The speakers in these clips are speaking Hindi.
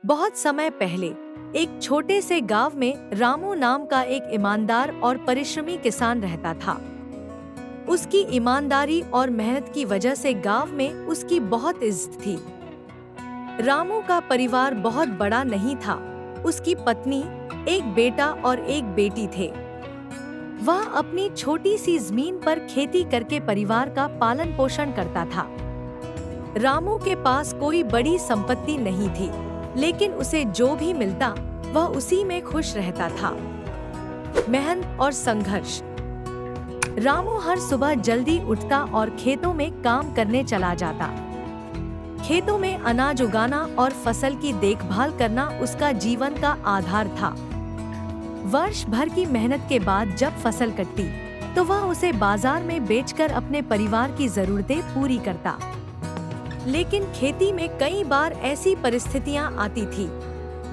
बहुत समय पहले एक छोटे से गांव में रामू नाम का एक ईमानदार और परिश्रमी किसान रहता था। उसकी ईमानदारी और मेहनत की वजह से गांव में उसकी बहुत इज्जत थी। रामू का परिवार बहुत बड़ा नहीं था। उसकी पत्नी, एक बेटा और एक बेटी थे। वह अपनी छोटी सी जमीन पर खेती करके परिवार का पालन पोषण करता था। रामू के पास कोई बड़ी संपत्ति नहीं थी, लेकिन उसे जो भी मिलता वह उसी में खुश रहता था। मेहनत और संघर्ष। रामू हर सुबह जल्दी उठता और खेतों में काम करने चला जाता। खेतों में अनाज उगाना और फसल की देखभाल करना उसका जीवन का आधार था। वर्ष भर की मेहनत के बाद जब फसल कटती तो वह उसे बाजार में बेचकर अपने परिवार की जरूरतें पूरी करता। लेकिन खेती में कई बार ऐसी परिस्थितियां आती थी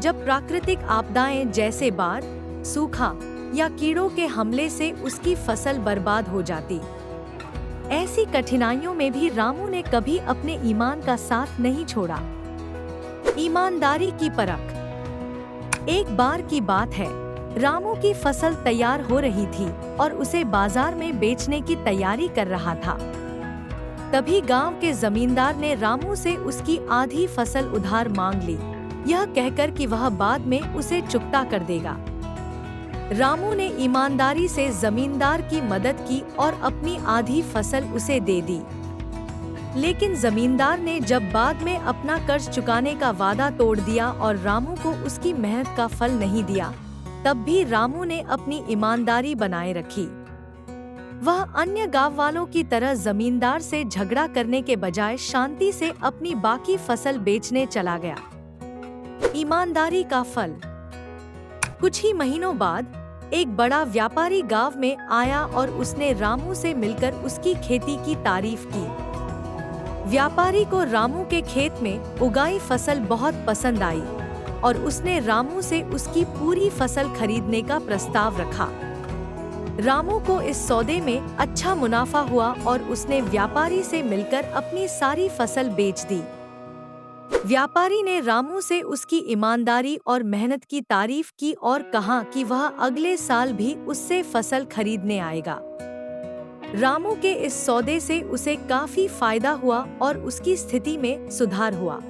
जब प्राकृतिक आपदाएं जैसे बाढ़, सूखा या कीड़ों के हमले से उसकी फसल बर्बाद हो जाती। ऐसी कठिनाइयों में भी रामू ने कभी अपने ईमान का साथ नहीं छोड़ा। ईमानदारी की परख। एक बार की बात है, रामू की फसल तैयार हो रही थी और उसे बाजार में बेचने की तैयारी कर रहा था। तभी गांव के जमींदार ने रामू से उसकी आधी फसल उधार मांग ली, यह कहकर कि वह बाद में उसे चुकता कर देगा। रामू ने ईमानदारी से जमींदार की मदद की और अपनी आधी फसल उसे दे दी। लेकिन जमींदार ने जब बाद में अपना कर्ज चुकाने का वादा तोड़ दिया और रामू को उसकी मेहनत का फल नहीं दिया, तब भी रामू ने अपनी ईमानदारी बनाए रखी। वह अन्य गांव वालों की तरह जमींदार से झगड़ा करने के बजाय शांति से अपनी बाकी फसल बेचने चला गया। ईमानदारी का फल। कुछ ही महीनों बाद एक बड़ा व्यापारी गांव में आया और उसने रामू से मिलकर उसकी खेती की तारीफ की। व्यापारी को रामू के खेत में उगाई फसल बहुत पसंद आई और उसने रामू से उसकी पूरी फसल खरीदने का प्रस्ताव रखा। रामू को इस सौदे में अच्छा मुनाफा हुआ और उसने व्यापारी से मिलकर अपनी सारी फसल बेच दी। व्यापारी ने रामू से उसकी ईमानदारी और मेहनत की तारीफ की और कहा कि वह अगले साल भी उससे फसल खरीदने आएगा। रामू के इस सौदे से उसे काफी फायदा हुआ और उसकी स्थिति में सुधार हुआ।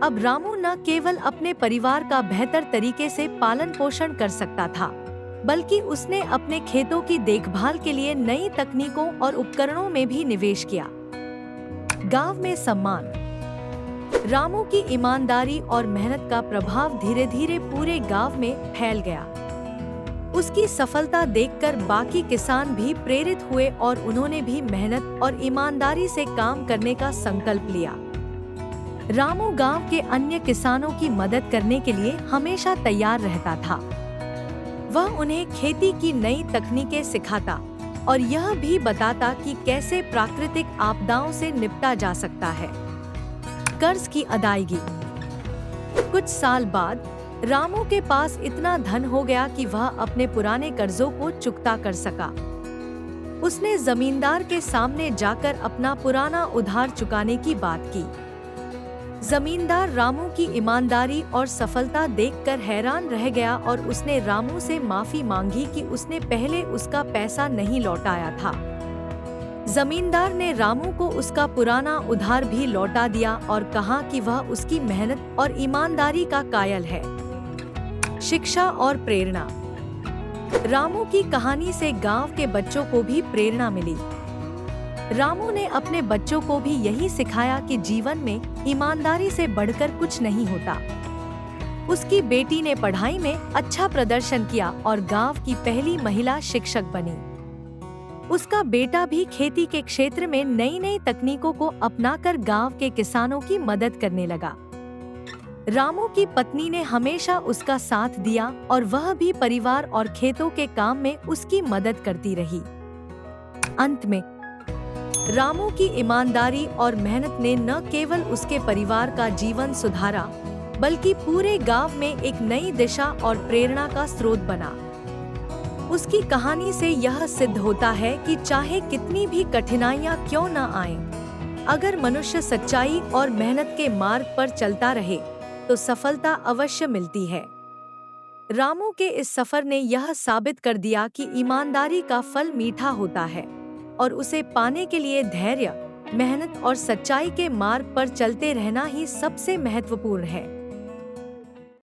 अब रामू न केवल अपने परिवार का बेहतर तरीके से पालन पोषण कर सकता था, बल्कि उसने अपने खेतों की देखभाल के लिए नई तकनीकों और उपकरणों में भी निवेश किया। गांव में सम्मान। रामू की ईमानदारी और मेहनत का प्रभाव धीरे धीरे पूरे गांव में फैल गया। उसकी सफलता देखकर बाकी किसान भी प्रेरित हुए और उन्होंने भी मेहनत और ईमानदारी से काम करने का संकल्प लिया। रामू गांव के अन्य किसानों की मदद करने के लिए हमेशा तैयार रहता था। वह उन्हें खेती की नई तकनीकें सिखाता और यह भी बताता कि कैसे प्राकृतिक आपदाओं से निपटा जा सकता है। कर्ज की अदायगी। कुछ साल बाद रामू के पास इतना धन हो गया कि वह अपने पुराने कर्जों को चुकता कर सका। उसने जमींदार के सामने जाकर अपना पुराना उधार चुकाने की बात की। जमींदार रामू की ईमानदारी और सफलता देखकर हैरान रह गया और उसने रामू से माफी मांगी कि उसने पहले उसका पैसा नहीं लौटाया था। जमींदार ने रामू को उसका पुराना उधार भी लौटा दिया और कहा कि वह उसकी मेहनत और ईमानदारी का कायल है। शिक्षा और प्रेरणा। रामू की कहानी से गांव के बच्चों को भी प्रेरणा मिली। रामू ने अपने बच्चों को भी यही सिखाया कि जीवन में ईमानदारी से बढ़कर कुछ नहीं होता। उसकी बेटी ने पढ़ाई में अच्छा प्रदर्शन किया और गांव की पहली महिला शिक्षक बनी। उसका बेटा भी खेती के क्षेत्र में नई नई तकनीकों को अपनाकर गांव के किसानों की मदद करने लगा। रामू की पत्नी ने हमेशा उसका साथ दिया और वह भी परिवार और खेतों के काम में उसकी मदद करती रही। अंत में रामू की ईमानदारी और मेहनत ने न केवल उसके परिवार का जीवन सुधारा, बल्कि पूरे गांव में एक नई दिशा और प्रेरणा का स्रोत बना। उसकी कहानी से यह सिद्ध होता है कि चाहे कितनी भी कठिनाइयां क्यों न आएं, अगर मनुष्य सच्चाई और मेहनत के मार्ग पर चलता रहे तो सफलता अवश्य मिलती है। रामू के इस सफर ने यह साबित कर दिया कि ईमानदारी का फल मीठा होता है और उसे पाने के लिए धैर्य, मेहनत और सच्चाई के मार्ग पर चलते रहना ही सबसे महत्वपूर्ण है।